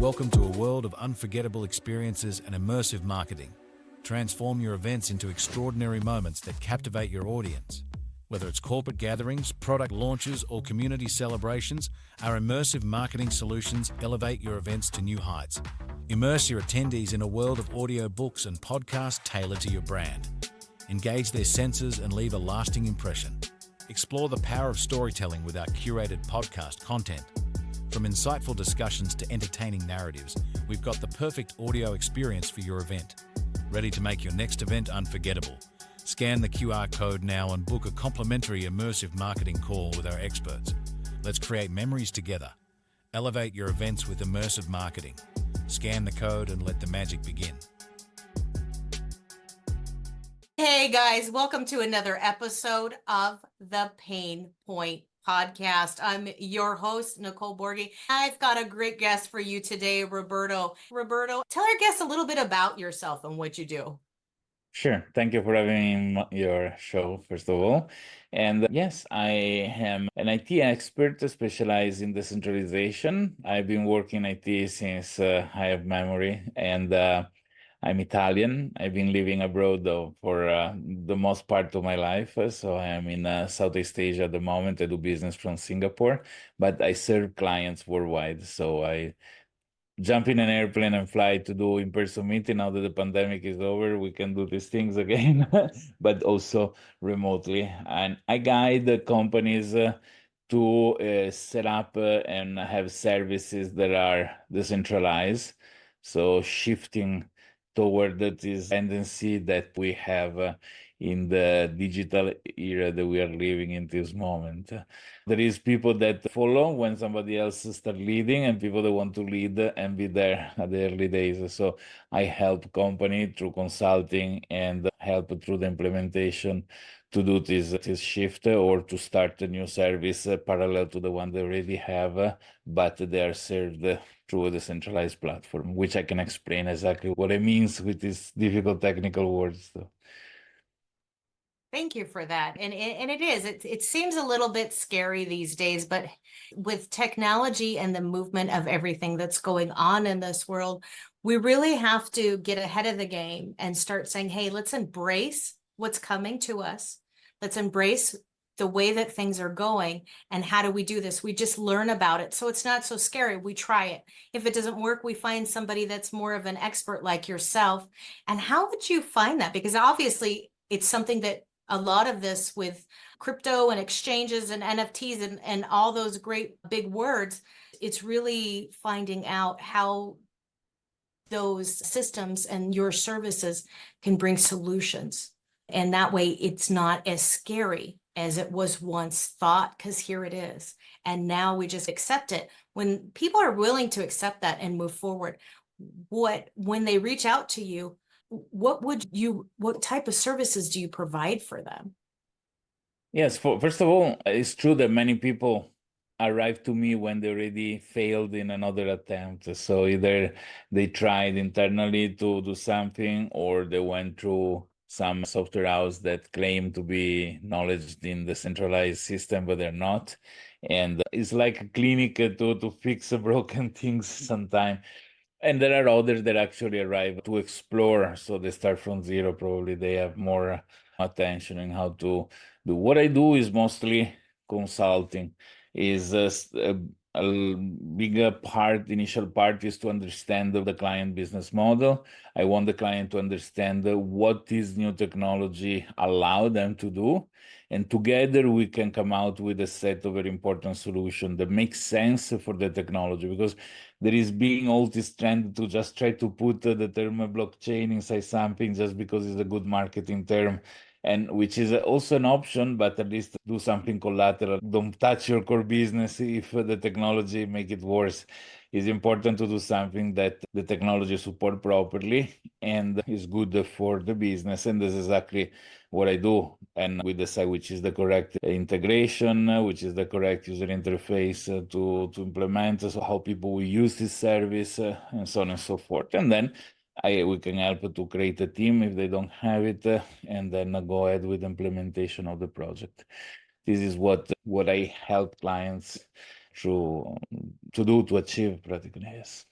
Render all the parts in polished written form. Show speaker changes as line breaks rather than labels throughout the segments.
Welcome to a world of unforgettable experiences and immersive marketing. Transform your events into extraordinary moments that captivate your audience. Whether it's corporate gatherings, product launches, or community celebrations, our immersive marketing solutions elevate your events to new heights. Immerse your attendees in a world of audio books and podcasts tailored to your brand. Engage their senses and leave a lasting impression. Explore the power of storytelling with our curated podcast content. From insightful discussions to entertaining narratives, we've got the perfect audio experience for your event. Ready to make your next event unforgettable? Scan the QR code now and book a complimentary immersive marketing call with our experts. Let's create memories together. Elevate your events with immersive marketing. Scan the code and let the magic begin.
Hey guys, welcome to another episode of the Pain Point Podcast. I'm your host, Nicole Borghi. I've got a great guest for you today, Roberto. Roberto, tell our guests a little bit about yourself and what you do.
Sure. Thank you for having me on your show, first of all. And yes, I am an IT expert specialized in decentralization. I've been working in IT since I have memory, and I'm Italian. I've been living abroad though for the most part of my life. So I am in Southeast Asia at the moment. I do business from Singapore, but I serve clients worldwide. So I jump in an airplane and fly to do in-person meeting. Now that the pandemic is over, we can do these things again, but also remotely. And I guide the companies to set up and have services that are decentralized. So shifting toward this tendency that we have in the digital era that we are living in this moment. There is people that follow when somebody else start leading and people that want to lead and be there at the early days. So I help company through consulting and help through the implementation to do this shift or to start a new service parallel to the one they already have, but they are served through a decentralized platform, which I can explain exactly what it means with these difficult technical words.
Thank you for that. And it seems a little bit scary these days, but with technology and the movement of everything that's going on in this world, we really have to get ahead of the game and start saying, hey, let's embrace what's coming to us. Let's embrace the way that things are going. And how do we do this? We just learn about it. So it's not so scary. We try it. If it doesn't work, we find somebody that's more of an expert like yourself. And how would you find that? Because obviously it's something that a lot of this with crypto and exchanges and NFTs and all those great big words, it's really finding out how those systems and your services can bring solutions. And that way it's not as scary as it was once thought, because here it is. And now we just accept it. When people are willing to accept that and move forward, when they reach out to you, what type of services do you provide for them?
Yes, first of all, it's true that many people arrive to me when they already failed in another attempt. So either they tried internally to do something or they went through some software house that claim to be knowledge in the centralized system, but they're not. And it's like a clinic to fix broken things sometimes. And there are others that actually arrive to explore. So they start from zero. Probably they have more attention in how to do. What I do is mostly consulting. Is a bigger part, initial part is to understand the client business model. I want the client to understand what this new technology allow them to do. And together we can come out with a set of very important solutions that make sense for the technology, because there is being all this trend to just try to put the term blockchain inside something just because it's a good marketing term, and which is also an option, but at least do something collateral. Don't touch your core business if the technology make it worse. It's important to do something that the technology support properly and is good for the business. And this is exactly what I do. And we decide which is the correct integration, which is the correct user interface to implement, so how people will use this service, and so on and so forth. And then we can help to create a team if they don't have it, and then go ahead with implementation of the project. This is what I help clients to achieve practically. Yes.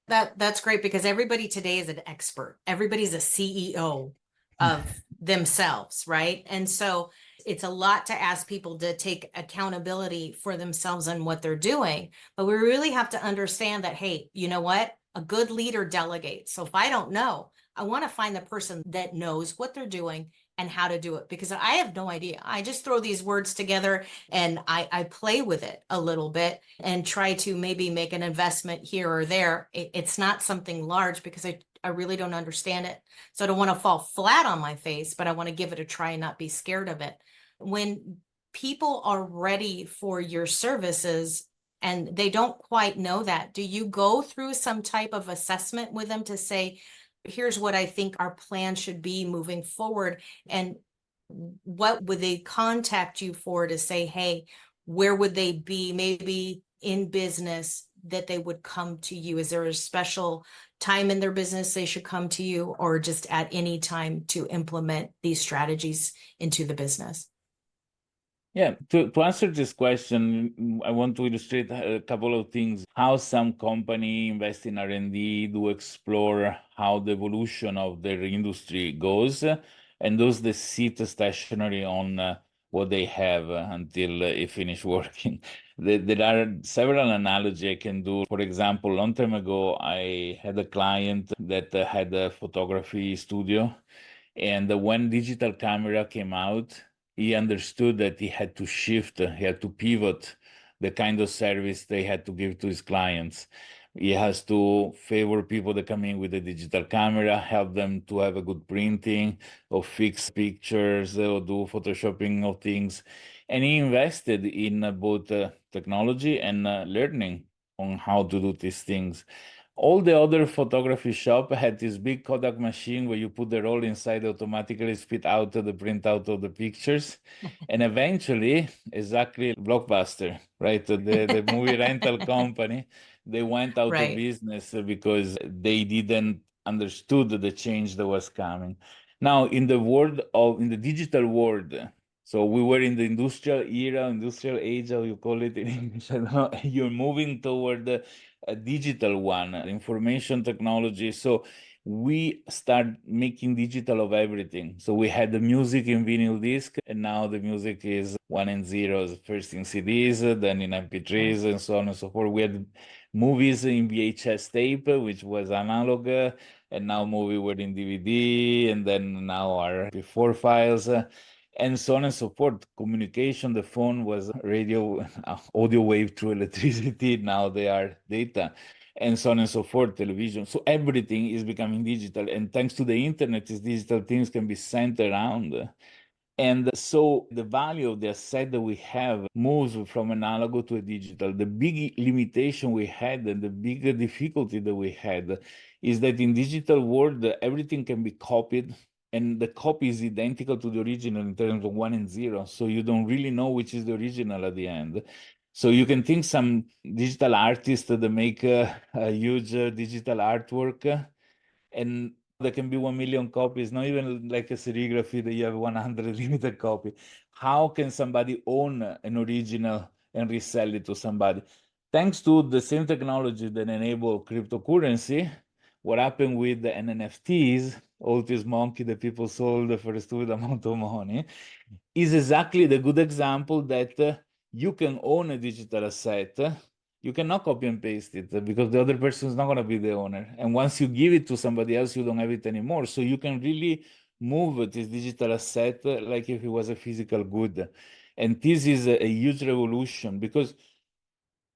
That's great because everybody today is an expert. Everybody's a CEO of themselves, right? And so it's a lot to ask people to take accountability for themselves and what they're doing. But we really have to understand that, hey, you know what? A good leader delegates. So if I don't know, I want to find the person that knows what they're doing and how to do it because I have no idea. I just throw these words together and I play with it a little bit and try to maybe make an investment here or there. It's not something large because I really don't understand it. So I don't want to fall flat on my face, but I want to give it a try and not be scared of it. When people are ready for your services and they don't quite know that, do you go through some type of assessment with them to say, here's what I think our plan should be moving forward? And what would they contact you for to say, hey, where would they be maybe in business that they would come to you? Is there a special time in their business they should come to you, or just at any time to implement these strategies into the business?
Yeah, to answer this question, I want to illustrate a couple of things. How some company invest in R&D, do explore how the evolution of their industry goes, and those that sit stationary on what they have until it finish working. There are several analogies I can do. For example, a long time ago, I had a client that had a photography studio, and when digital camera came out, he understood that he had to shift, he had to pivot the kind of service they had to give to his clients. He has to favor people that come in with a digital camera, help them to have a good printing or fix pictures or do photoshopping of things. And he invested in both technology and learning on how to do these things. All the other photography shop had this big Kodak machine where you put the roll inside, automatically spit out the printout of the pictures. And eventually, exactly, Blockbuster, right? The movie rental company, they went out of
Right.
business because they didn't understood the change that was coming. Now, in the digital world, so we were in the industrial era, industrial age, how you call it in English, I don't know. You're moving toward a digital one, information technology. So we start making digital of everything. So we had the music in vinyl disc, and now the music is one and zeros, first in CDs, then in MP3s, and so on and so forth. We had movies in VHS tape, which was analog, and now movie were in DVD, and then now are before files. And so on and so forth. Communication, the phone was radio, audio wave through electricity. Now they are data, and so on and so forth, television. So everything is becoming digital. And thanks to the internet, these digital things can be sent around. And so the value of the asset that we have moves from analog to a digital. The big limitation we had and the big difficulty that we had is that in digital world, everything can be copied, and the copy is identical to the original in terms of one and zero. So you don't really know which is the original at the end. So you can think some digital artists that make a huge digital artwork, and there can be 1 million copies, not even like a serigraphy that you have 100 limited copy. How can somebody own an original and resell it to somebody? Thanks to the same technology that enable cryptocurrency, what happened with the NFTs, all this monkey that people sold for a stupid amount of money, is exactly the good example that you can own a digital asset. You cannot copy and paste it because the other person is not going to be the owner. And once you give it to somebody else, you don't have it anymore. So you can really move this digital asset like if it was a physical good. And this is a huge revolution because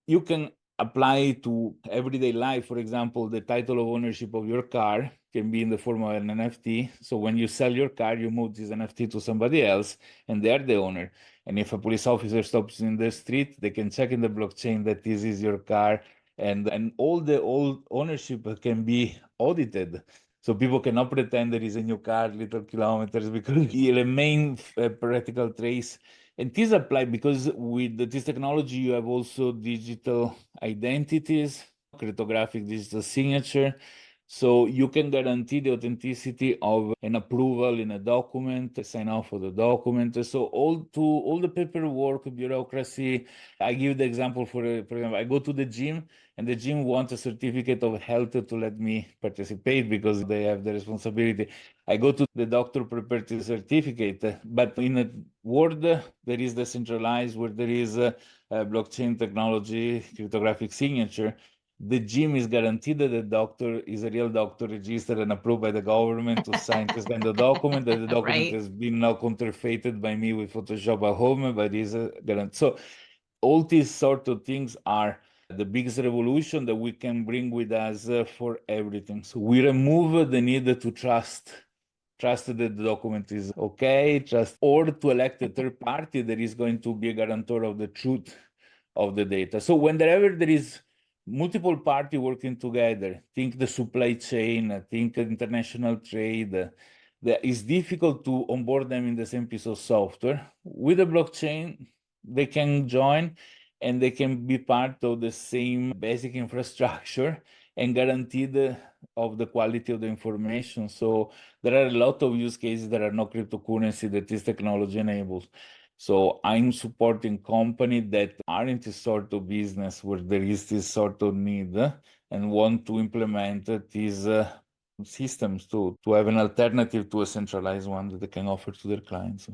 you can apply to everyday life. For example, the title of ownership of your car can be in the form of an NFT. So when you sell your car, you move this NFT to somebody else and they're the owner. And if a police officer stops in the street, they can check in the blockchain that this is your car, and all the old ownership can be audited. So people cannot pretend there is a new car, little kilometers, because it remains a practical trace. And this apply because with this technology, you have also digital identities, cryptographic digital signature. So you can guarantee the authenticity of an approval in a document, a sign off of the document. So all the paperwork, bureaucracy. I give the example for example, I go to the gym and the gym wants a certificate of health to let me participate because they have the responsibility. I go to the doctor, prepare the certificate, but in a world there is decentralized, where there is blockchain technology, cryptographic signature. The gym is guaranteed that the doctor is a real doctor registered and approved by the government to sign this kind of document, that the document
Right.
has been now counterfeited by me with Photoshop at home, but is a guarantee. So all these sort of things are the biggest revolution that we can bring with us for everything. So we remove the need to trust that the document is okay, or to elect a third party that is going to be a guarantor of the truth of the data. So whenever there is multiple party working together, think the supply chain, think international trade, it's difficult to onboard them in the same piece of software. With a blockchain, they can join and they can be part of the same basic infrastructure and guaranteed of the quality of the information. So there are a lot of use cases that are not cryptocurrency that this technology enables. So I'm supporting companies that are in this sort of business where there is this sort of need and want to implement these systems to have an alternative to a centralized one that they can offer to their clients.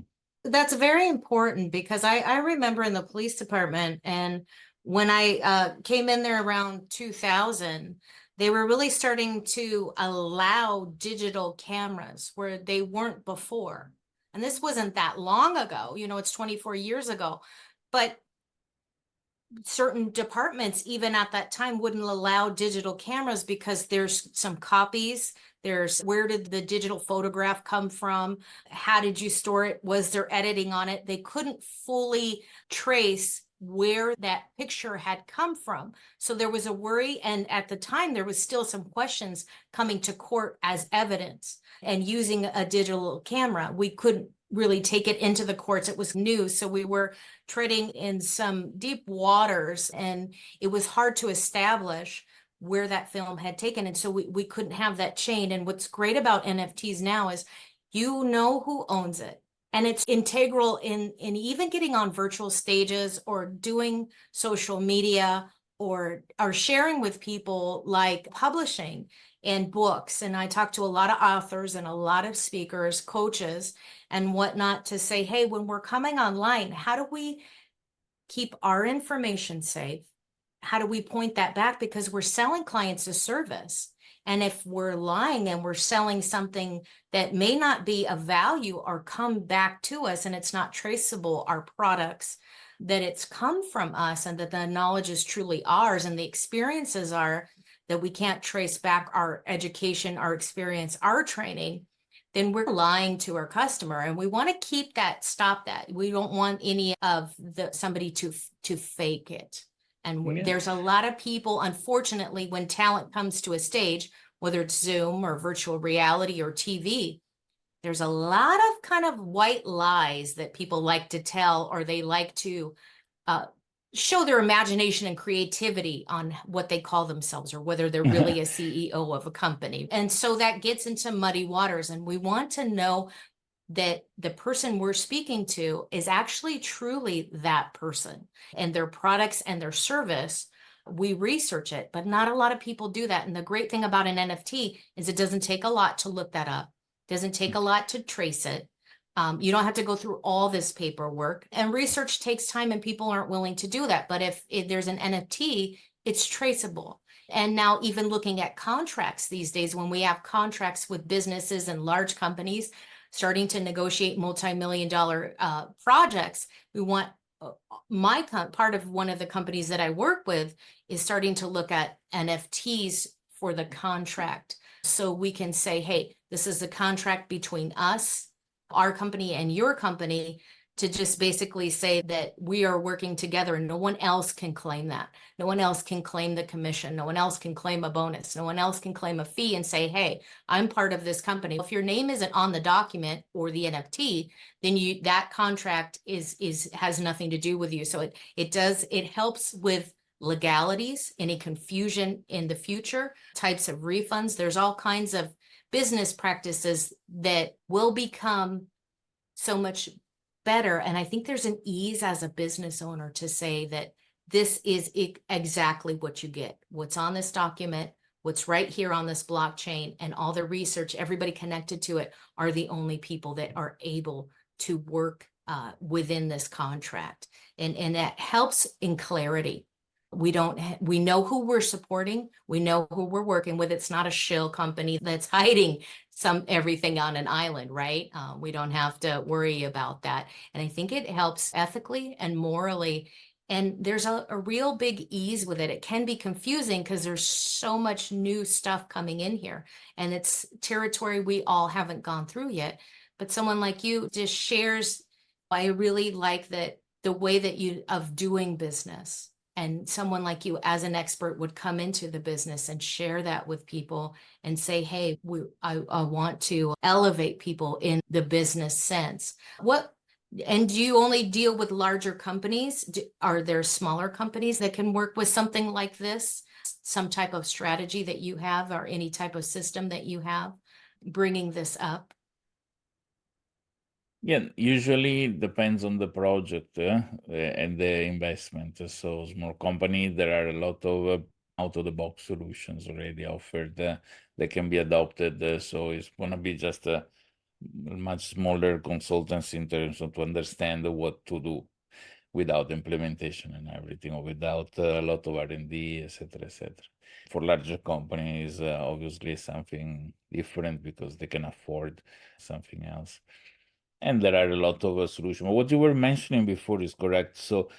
That's very important because I remember in the police department, and when I came in there around 2000, they were really starting to allow digital cameras where they weren't before. And this wasn't that long ago, it's 24 years ago, but certain departments, even at that time, wouldn't allow digital cameras because there's some copies. There's where did the digital photograph come from? How did you store it? Was there editing on it? They couldn't fully trace where that picture had come from. So there was a worry. And at the time, there was still some questions coming to court as evidence. And using a digital camera, we couldn't really take it into the courts. It was new. So we were treading in some deep waters, and it was hard to establish where that film had taken. And so we couldn't have that chain. And what's great about NFTs now is you know who owns it. And it's integral in even getting on virtual stages or doing social media or sharing with people, like publishing and books. And I talk to a lot of authors and a lot of speakers, coaches and whatnot, to say, hey, when we're coming online, how do we keep our information safe? How do we point that back? Because we're selling clients a service. And if we're lying and we're selling something that may not be of value or come back to us, and it's not traceable, our products, that it's come from us and that the knowledge is truly ours and the experiences are that we can't trace back our education, our experience, our training, then we're lying to our customer. And we want to keep that, stop that. We don't want any of somebody to fake it. And there's a lot of people, unfortunately, when talent comes to a stage, whether it's Zoom or virtual reality or TV, there's a lot of kind of white lies that people like to tell, or they like to show their imagination and creativity on what they call themselves, or whether they're really a CEO of a company. And so that gets into muddy waters. And we want to know that the person we're speaking to is actually truly that person, and their products and their service. We research it, but not a lot of people do that. And the great thing about an NFT is it doesn't take a lot to look that up. It doesn't take a lot to trace it. You don't have to go through all this paperwork, and research takes time and people aren't willing to do that. But if there's an NFT, it's traceable. And now even looking at contracts these days, when we have contracts with businesses and large companies starting to negotiate multi-million-dollar projects, we want part of one of the companies that I work with is starting to look at NFTs for the contract. So we can say, hey, this is the contract between us, our company, and your company, to just basically say that we are working together and no one else can claim that. No one else can claim the commission. No one else can claim a bonus. No one else can claim a fee and say, hey, I'm part of this company. If your name isn't on the document or the NFT, then that contract has nothing to do with you. So it helps with legalities, any confusion in the future, types of refunds. There's all kinds of business practices that will become so much better. And I think there's an ease as a business owner to say that this is exactly what you get. What's on this document, what's right here on this blockchain, and all the research, everybody connected to it are the only people that are able to work within this contract. And that helps in clarity. We know who we're supporting. We know who we're working with. It's not a shill company that's hiding everything on an island, right? We don't have to worry about that. And I think it helps ethically and morally. And there's a real big ease with it. It can be confusing because there's so much new stuff coming in here, and it's territory we all haven't gone through yet. But someone like you just shares. I really like that the way that you of doing business. And someone like you as an expert would come into the business and share that with people and say, hey, I want to elevate people in the business sense. And do you only deal with larger companies? Are there smaller companies that can work with something like this? Some type of strategy that you have or any type of system that you have bringing this up?
Yeah, usually depends on the project and the investment. So small company, there are a lot of out-of-the-box solutions already offered that can be adopted. So it's going to be just a much smaller consultancy in terms of to understand what to do without implementation and everything, or without a lot of R&D, etc., etc. For larger companies, obviously something different because they can afford something else. And there are a lot of solutions. What you were mentioning before is correct. So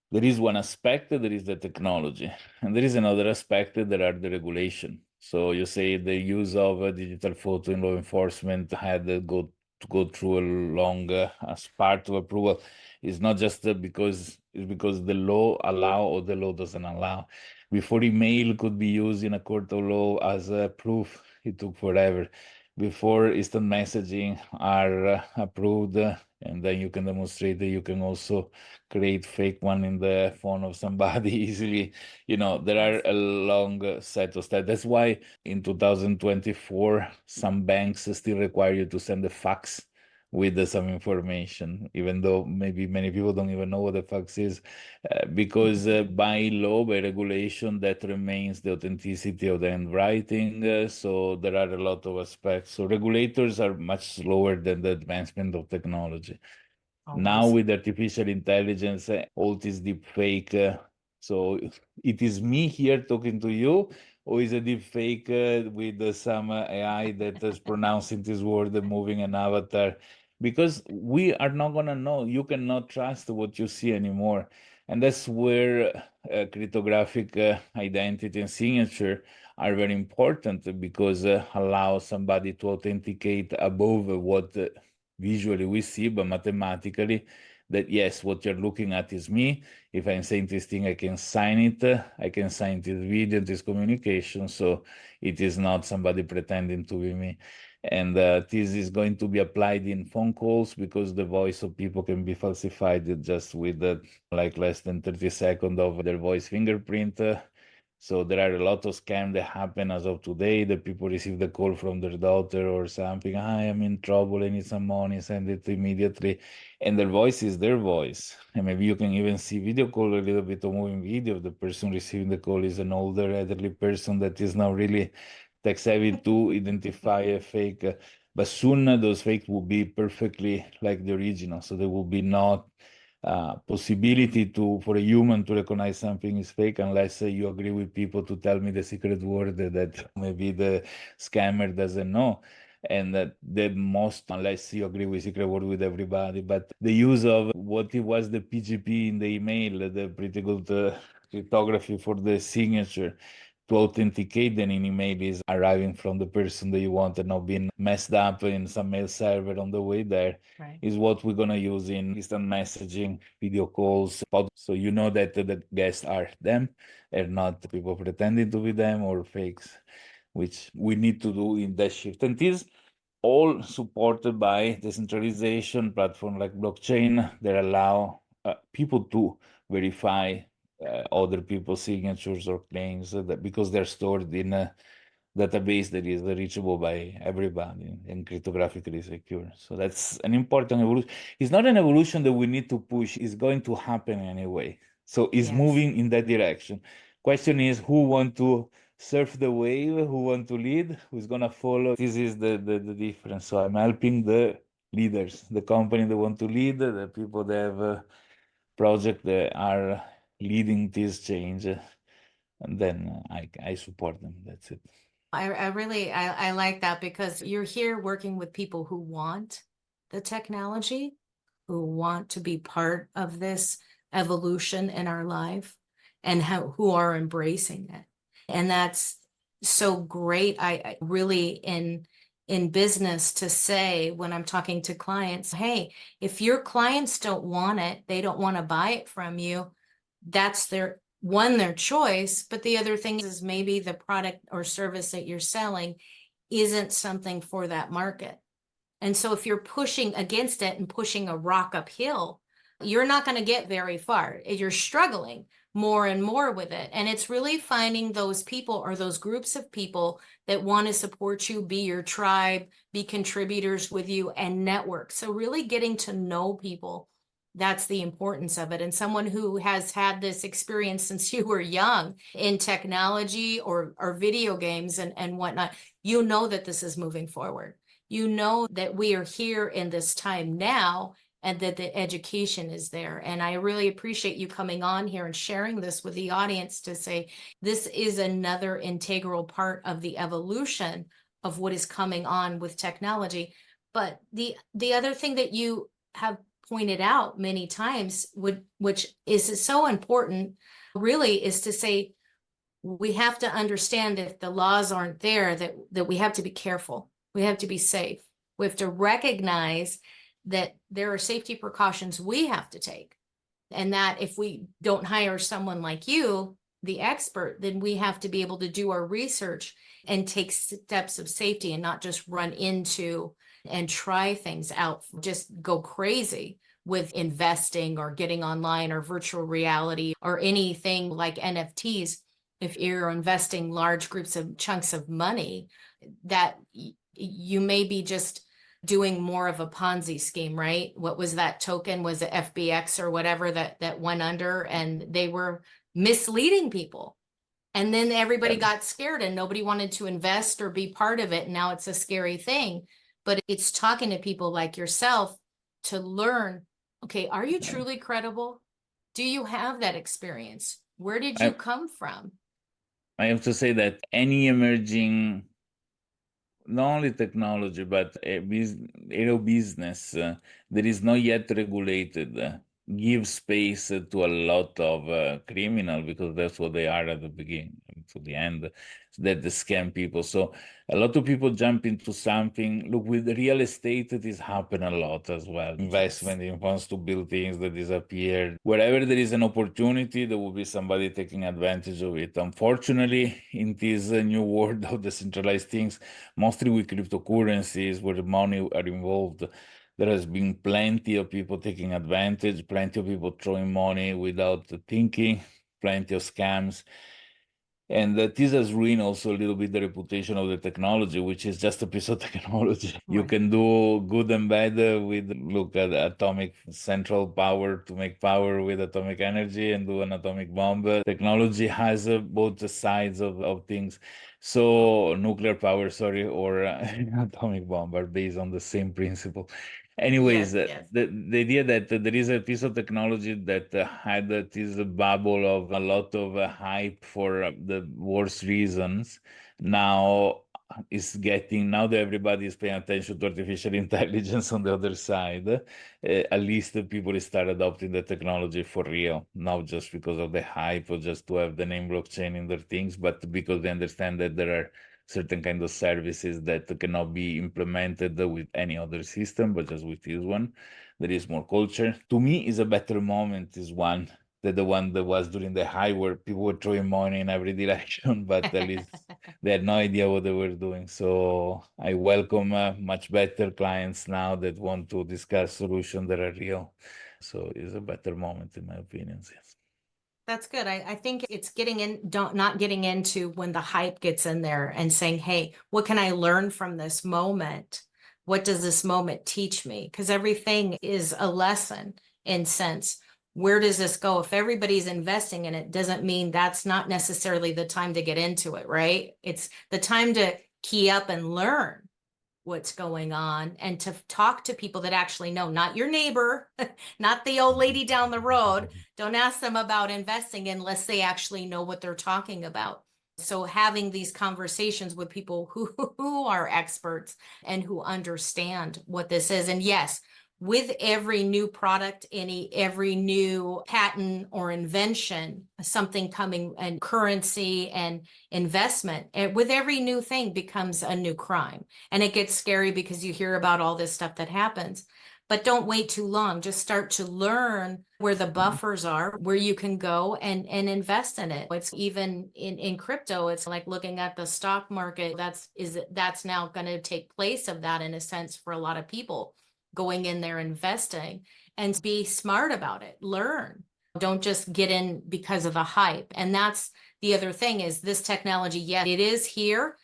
there is one aspect, there is the technology, and there is another aspect, there are the regulation. So you say the use of digital photo in law enforcement had to go through a long as part of approval. It's not just because the law allow or the law doesn't allow. Before email could be used in a court of law as a proof, it took forever. Before instant messaging are approved, and then you can demonstrate that you can also create fake one in the phone of somebody easily. There are a long set of steps. That's why in 2024, some banks still require you to send a fax with some information, even though maybe many people don't even know what a fax is, because by law, by regulation, that remains the authenticity of the handwriting. So there are a lot of aspects. So regulators are much slower than the advancement of technology. Now with artificial intelligence, all this deep fake. So it is me here talking to you, or is a deep fake with some AI that is pronouncing this word, moving an avatar? Because we are not going to know. You cannot trust what you see anymore. And that's where cryptographic identity and signature are very important, because allow somebody to authenticate above what visually we see, but mathematically, that yes, what you're looking at is me. If I'm saying this thing, I can sign it. I can sign this video, this communication. So it is not somebody pretending to be me. And this is going to be applied in phone calls, because the voice of people can be falsified just with like less than 30 seconds of their voice fingerprint. So there are a lot of scams that happen as of today. The people receive the call from their daughter or something. I am in trouble, I need some money, send it immediately. And their voice is their voice. And maybe you can even see video call, a little bit of moving video. The person receiving the call is an older elderly person that is now really tech savvy to identify a fake. But soon those fakes will be perfectly like the original. So there will be not possibility for a human to recognize something is fake, unless you agree with people to tell me the secret word that maybe the scammer doesn't know. And that the most, unless you agree with secret word with everybody, but the use of what it was the PGP in the email, the pretty good cryptography for the signature, to authenticate an email is arriving from the person that you want and not being messed up in some mail server on the way there.
Right.
Is what we're going to use in instant messaging, video calls. So you know that the guests are them. They're not people pretending to be them or fakes, which we need to do in that shift. And this all supported by decentralization platform like blockchain that allow people to verify other people's signatures or claims because they're stored in a database that is reachable by everybody and cryptographically secure. So that's an important evolution. It's not an evolution that we need to push, it's going to happen anyway. So it's moving in that direction. Question is who want to surf the wave, who want to lead, who's gonna follow. This is the difference. So I'm helping the leaders, the company that want to lead, the people that have a project that are leading this change, and then I support them. That's it.
I really I like that because you're here working with people who want the technology, who want to be part of this evolution in our life, and who are embracing it. And that's so great. I really in business to say when I'm talking to clients, hey, if your clients don't want it, they don't want to buy it from you, that's their choice. But the other thing is maybe the product or service that you're selling isn't something for that market. And so if you're pushing against it and pushing a rock uphill, you're not going to get very far. You're struggling more and more with it. And it's really finding those people or those groups of people that want to support you, be your tribe, be contributors with you, and network. So really getting to know people, that's the importance of it. And someone who has had this experience since you were young in technology or video games and whatnot, you know that this is moving forward. You know that we are here in this time now and that the education is there. And I really appreciate you coming on here and sharing this with the audience to say this is another integral part of the evolution of what is coming on with technology. But the other thing that you have pointed out many times, which is so important, really, is to say we have to understand if the laws aren't there, that we have to be careful. We have to be safe. We have to recognize that there are safety precautions we have to take. And that if we don't hire someone like you, the expert, then we have to be able to do our research and take steps of safety and not just run into and try things out, just go crazy with investing or getting online or virtual reality or anything like NFTs. If you're investing large groups of chunks of money, that you may be just doing more of a Ponzi scheme, right? What was that token? Was it FBX or whatever that went under, and they were misleading people. And then everybody got scared and nobody wanted to invest or be part of it. And now it's a scary thing. But it's talking to people like yourself to learn, okay, are you truly credible? Do you have that experience? Where did you come from?
I have to say that any emerging, not only technology, but aero business that is not yet regulated gives space to a lot of criminal, because that's what they are at the beginning to the end, that they scam people. So a lot of people jump into something. Look, with real estate, it has happened a lot as well. Investment in funds to build things that disappeared. Wherever there is an opportunity, there will be somebody taking advantage of it. Unfortunately, in this new world of decentralized things, mostly with cryptocurrencies where the money are involved, there has been plenty of people taking advantage, plenty of people throwing money without thinking, plenty of scams. And this has ruined also a little bit the reputation of the technology, which is just a piece of technology. You can do good and bad with, look at atomic central power to make power with atomic energy and do an atomic bomb. Technology has both sides of things. So nuclear power, sorry, or atomic bomb are based on the same principle. Anyways, the idea that there is a piece of technology that had this bubble of a lot of hype for the worst reasons, now is getting, now that everybody is paying attention to artificial intelligence on the other side, at least the people start adopting the technology for real, not just because of the hype or just to have the name blockchain in their things, but because they understand that there are certain kind of services that cannot be implemented with any other system, but just with this one. There is more culture. To me, is a better moment is one than the one that was during the high where people were throwing money in every direction, but at least they had no idea what they were doing. So I welcome much better clients now that want to discuss solutions that are real. So it's a better moment in my opinion. Yes.
That's good. I think it's not getting into when the hype gets in there and saying, hey, what can I learn from this moment? What does this moment teach me? Because everything is a lesson in sense. Where does this go? If everybody's investing in it, doesn't mean that's not necessarily the time to get into it, right? It's the time to key up and learn what's going on and to talk to people that actually know, not your neighbor, not the old lady down the road. Don't ask them about investing unless they actually know what they're talking about. So having these conversations with people who are experts and who understand what this is. And yes, with every new product, every new patent or invention, something coming, and currency and investment, with every new thing becomes a new crime. And it gets scary because you hear about all this stuff that happens. But don't wait too long. Just start to learn where the buffers are, where you can go and invest in it. It's even in crypto, it's like looking at the stock market. That's now going to take place of that in a sense for a lot of people going in there investing, and be smart about it. Learn. Don't just get in because of the hype. And that's the other thing is this technology, yes, it is here.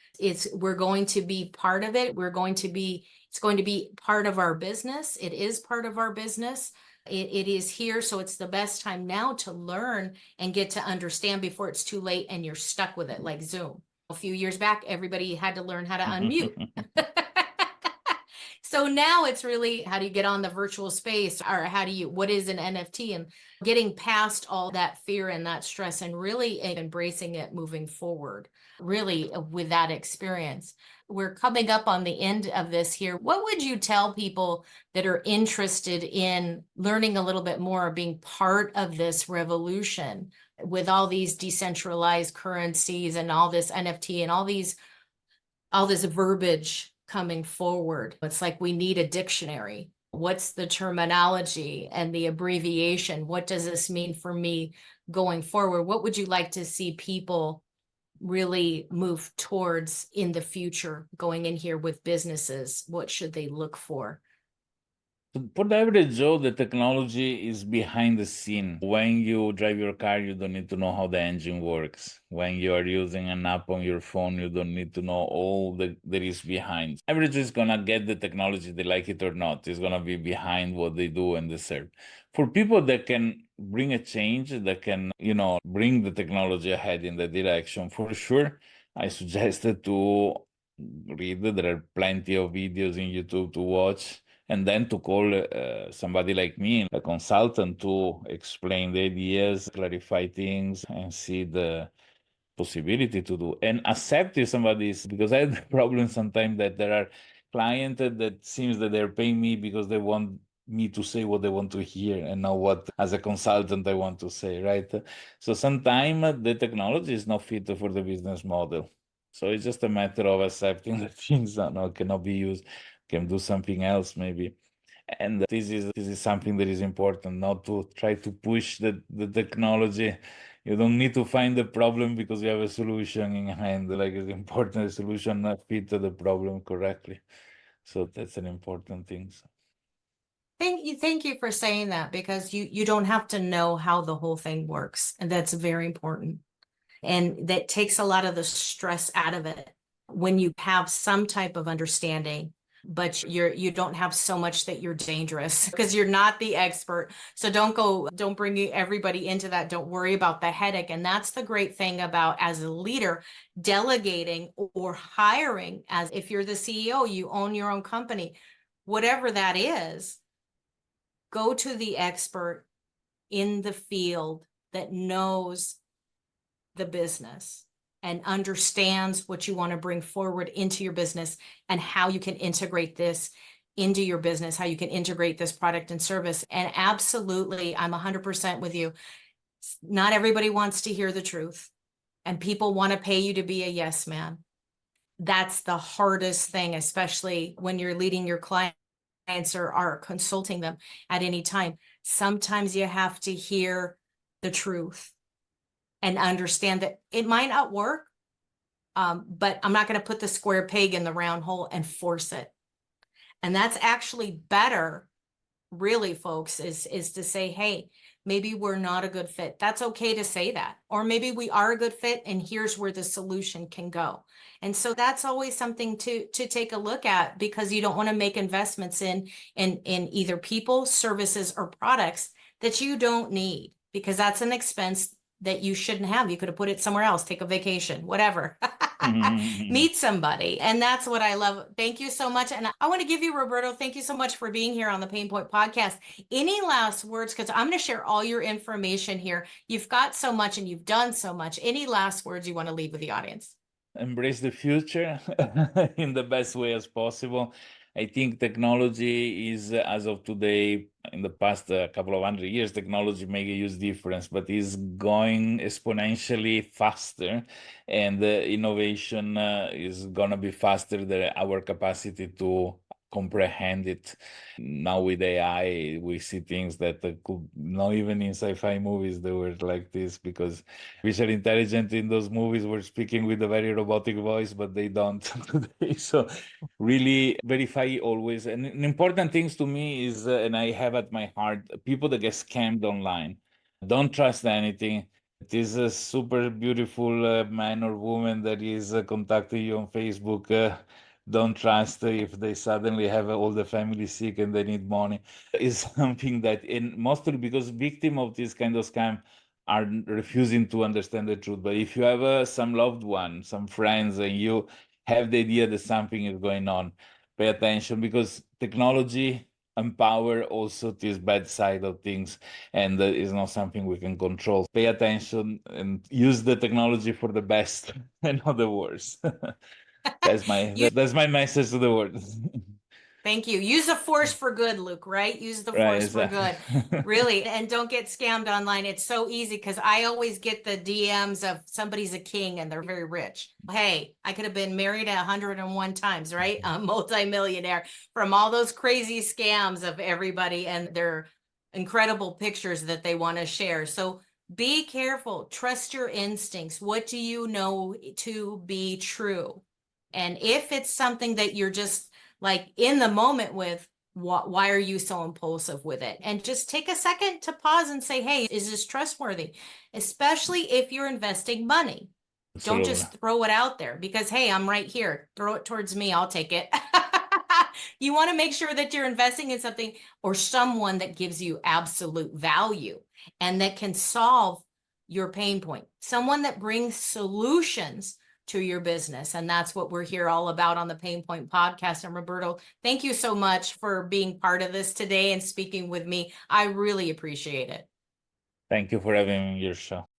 We're going to be part of it. It's going to be part of our business. It is part of our business. It is here. So it's the best time now to learn and get to understand before it's too late and you're stuck with it, like Zoom. A few years back, everybody had to learn how to unmute. So now it's really, how do you get on the virtual space, or what is an NFT, and getting past all that fear and that stress and really embracing it moving forward, really with that experience. We're coming up on the end of this here. What would you tell people that are interested in learning a little bit more, being part of this revolution with all these decentralized currencies and all this NFT and all this verbiage coming forward? It's like we need a dictionary. What's the terminology and the abbreviation? What does this mean for me going forward? What would you like to see people really move towards in the future going in here with businesses? What should they look for?
For the average Joe, the technology is behind the scene. When you drive your car, you don't need to know how the engine works. When you are using an app on your phone, you don't need to know all that there is behind. Average is going to get the technology, they like it or not. It's going to be behind what they do and they serve. For people that can bring a change, that can, bring the technology ahead in the direction, for sure, I suggested to read. There are plenty of videos in YouTube to watch. And then to call somebody like me, a consultant, to explain the ideas, clarify things, and see the possibility to do. And accept if somebody is, because I have the problem sometimes that there are clients that seems that they're paying me because they want me to say what they want to hear and not what, as a consultant, I want to say, right? So sometimes the technology is not fit for the business model. So it's just a matter of accepting that things cannot be used, can do something else maybe. And this is something that is important, not to try to push the technology. You don't need to find the problem because you have a solution in hand. Like, it's important, the solution not fit to the problem correctly. So that's an important thing.
Thank you for saying that, because you don't have to know how the whole thing works, and that's very important. And that takes a lot of the stress out of it when you have some type of understanding, but you don't have so much that you're dangerous because you're not the expert. So don't bring everybody into that. Don't worry about the headache. And that's the great thing about, as a leader, delegating or hiring. As if you're the CEO, you own your own company, whatever that is, go to the expert in the field that knows the business and understands what you want to bring forward into your business and how you can integrate this into your business, how you can integrate this product and service. And absolutely, I'm 100% with you. Not everybody wants to hear the truth, and people want to pay you to be a yes man. That's the hardest thing, especially when you're leading your clients or are consulting them at any time. Sometimes you have to hear the truth and understand that it might not work, but I'm not going to put the square peg in the round hole and force it. And that's actually better, really, folks, is to say, hey, maybe we're not a good fit. That's okay to say that. Or maybe we are a good fit and here's where the solution can go. And so that's always something to take a look at, because you don't want to make investments in either people, services, or products that you don't need, because that's an expense that you shouldn't have. You could have put it somewhere else, take a vacation, whatever. Meet somebody. And that's what I love. Thank you so much. And I want to give you, Roberto, thank you so much for being here on the Pain Point Podcast. Any last words? Because I'm going to share all your information here. You've got so much and you've done so much. Any last words you want to leave with the audience?
Embrace the future in the best way as possible. I think technology is, as of today, in the past couple of hundred years, technology made a huge difference, but is going exponentially faster, and innovation is going to be faster than our capacity to comprehend it. Now with AI, we see things that could not even in sci-fi movies they were like this, because visual intelligence in those movies were speaking with a very robotic voice, but they don't today. So really verify always. And an important things to me is, and I have at my heart, people that get scammed online. Don't trust anything. It is a super beautiful man or woman that is contacting you on Facebook. Don't trust if they suddenly have all the family sick and they need money. Is something that, in mostly because victim of this kind of scam are refusing to understand the truth. But if you have some loved one, some friends, and you have the idea that something is going on, pay attention, because technology empower also this bad side of things, and that is not something we can control. Pay attention and use the technology for the best and not the worst. That's my message to the world.
Thank you. Use the force for good, Luke, right? Use the
Right,
force for good.
exactly.
Really. And don't get scammed online. It's so easy, because I always get the DMs of somebody's a king and they're very rich. Hey, I could have been married 101 times, right? A multimillionaire, from all those crazy scams of everybody and their incredible pictures that they want to share. So be careful. Trust your instincts. What do you know to be true? And if it's something that you're just like in the moment with, why are you so impulsive with it? And just take a second to pause and say, hey, is this trustworthy? Especially if you're investing money. Don't
Absolutely.
just throw it out there because, hey, I'm right here. Throw it towards me. I'll take it. You want to make sure that you're investing in something or someone that gives you absolute value and that can solve your pain point. Someone that brings solutions to your business. And that's what we're here all about on the Pain Point Podcast. And Roberto, thank you so much for being part of this today and speaking with me. I really appreciate it.
Thank you for having me on your show.